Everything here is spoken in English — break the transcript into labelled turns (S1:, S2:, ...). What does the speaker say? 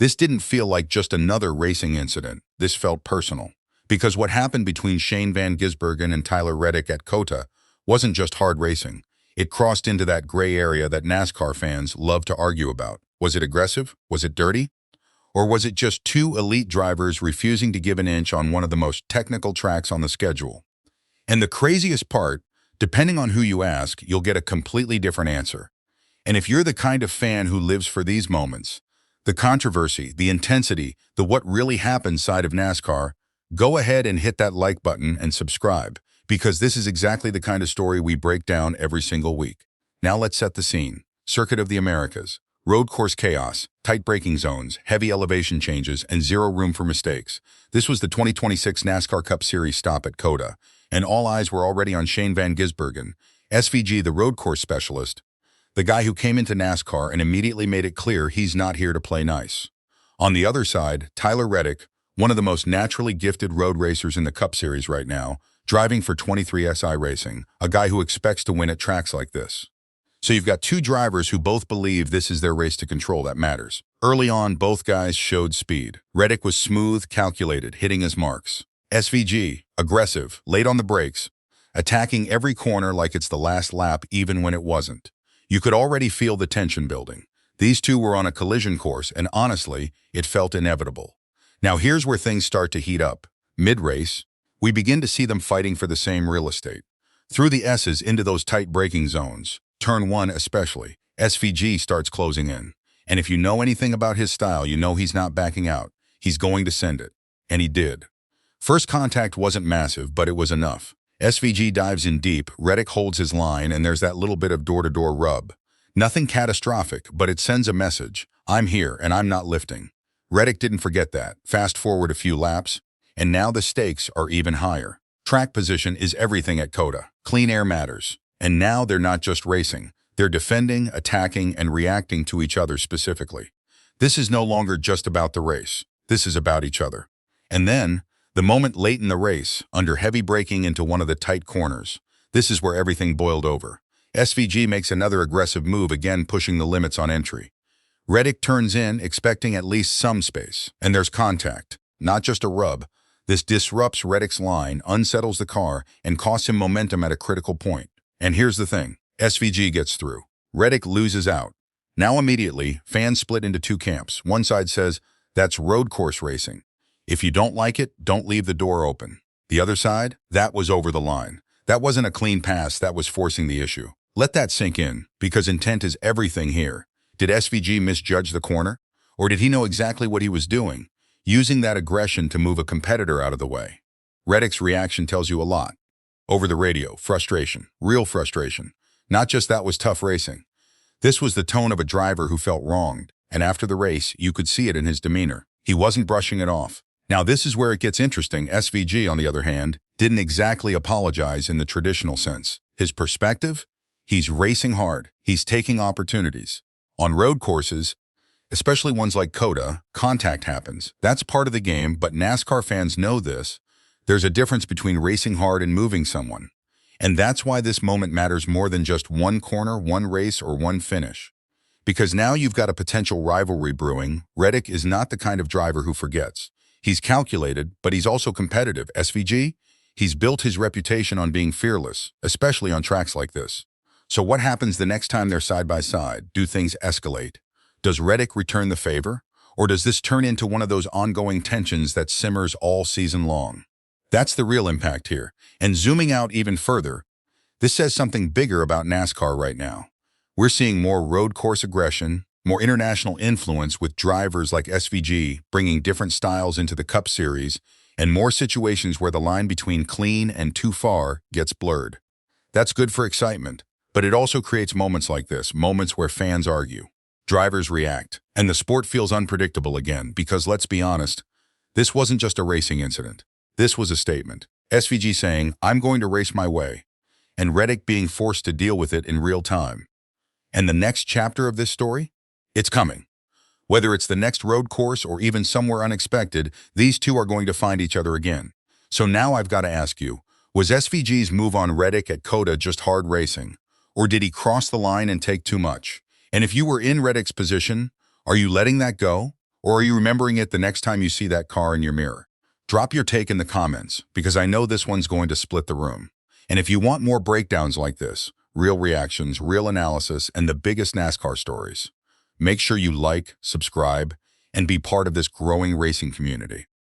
S1: This didn't feel like just another racing incident. This felt personal. Because what happened between Shane Van Gisbergen and Tyler Reddick at COTA wasn't just hard racing. It crossed into that gray area that NASCAR fans love to argue about. Was it aggressive? Was it dirty? Or was it just two elite drivers refusing to give an inch on one of the most technical tracks on the schedule? And the craziest part, depending on who you ask, you'll get a completely different answer. And if you're the kind of fan who lives for these moments, the controversy, the intensity, the what really happened side of NASCAR, go ahead and hit that like button and subscribe, because this is exactly the kind of story we break down every single week. Now let's set the scene. Circuit of the Americas. Road course chaos, tight braking zones, heavy elevation changes, and zero room for mistakes. This was the 2026 NASCAR Cup Series stop at COTA, and all eyes were already on Shane Van Gisbergen, SVG, the road course specialist, the guy who came into NASCAR and immediately made it clear he's not here to play nice. On the other side, Tyler Reddick, one of the most naturally gifted road racers in the Cup Series right now, driving for 23SI Racing, a guy who expects to win at tracks like this. So you've got two drivers who both believe this is their race to control that matters. Early on, both guys showed speed. Reddick was smooth, calculated, hitting his marks. SVG, aggressive, late on the brakes, attacking every corner like it's the last lap even when it wasn't. You could already feel the tension building. These two were on a collision course, and honestly, it felt inevitable. Now here's where things start to heat up. Mid-race, we begin to see them fighting for the same real estate. Through the S's into those tight braking zones, Turn 1 especially, SVG starts closing in. And if you know anything about his style, you know he's not backing out. He's going to send it. And he did. First contact wasn't massive, but it was enough. SVG dives in deep, Reddick holds his line, and there's that little bit of door-to-door rub. Nothing catastrophic, but it sends a message. I'm here, and I'm not lifting. Reddick didn't forget that. Fast forward a few laps, and now the stakes are even higher. Track position is everything at COTA. Clean air matters. And now they're not just racing. They're defending, attacking, and reacting to each other specifically. This is no longer just about the race. This is about each other. And then, the moment late in the race, under heavy braking into one of the tight corners, this is where everything boiled over. SVG makes another aggressive move, again pushing the limits on entry. Reddick turns in, expecting at least some space. And there's contact, not just a rub. This disrupts Reddick's line, unsettles the car, and costs him momentum at a critical point. And here's the thing, SVG gets through. Reddick loses out. Now immediately, fans split into two camps. One side says, that's road course racing. If you don't like it, don't leave the door open. The other side, that was over the line. That wasn't a clean pass, that was forcing the issue. Let that sink in, because intent is everything here. Did SVG misjudge the corner? Or did he know exactly what he was doing, using that aggression to move a competitor out of the way? Reddick's reaction tells you a lot. Over the radio, frustration, real frustration. Not just that was tough racing. This was the tone of a driver who felt wronged, and after the race, you could see it in his demeanor. He wasn't brushing it off. Now this is where it gets interesting. SVG, on the other hand, didn't exactly apologize in the traditional sense. His perspective? He's racing hard. He's taking opportunities. On road courses, especially ones like COTA, contact happens. That's part of the game, but NASCAR fans know this. There's a difference between racing hard and moving someone. And that's why this moment matters more than just one corner, one race, or one finish. Because now you've got a potential rivalry brewing. Reddick is not the kind of driver who forgets. He's calculated, but he's also competitive. SVG? He's built his reputation on being fearless, especially on tracks like this. So what happens the next time they're side by side? Do things escalate? Does Reddick return the favor? Or does this turn into one of those ongoing tensions that simmers all season long? That's the real impact here. And zooming out even further, this says something bigger about NASCAR right now. We're seeing more road course aggression, more international influence with drivers like SVG bringing different styles into the Cup Series, and more situations where the line between clean and too far gets blurred. That's good for excitement, but it also creates moments like this, moments where fans argue, drivers react, and the sport feels unpredictable again because, let's be honest, this wasn't just a racing incident. This was a statement. SVG saying, I'm going to race my way, and Reddick being forced to deal with it in real time. And the next chapter of this story? It's coming. Whether it's the next road course or even somewhere unexpected, these two are going to find each other again. So now I've got to ask you, was SVG's move on Reddick at COTA just hard racing? Or did he cross the line and take too much? And if you were in Reddick's position, are you letting that go? Or are you remembering it the next time you see that car in your mirror? Drop your take in the comments, because I know this one's going to split the room. And if you want more breakdowns like this, real reactions, real analysis, and the biggest NASCAR stories, make sure you like, subscribe, and be part of this growing racing community.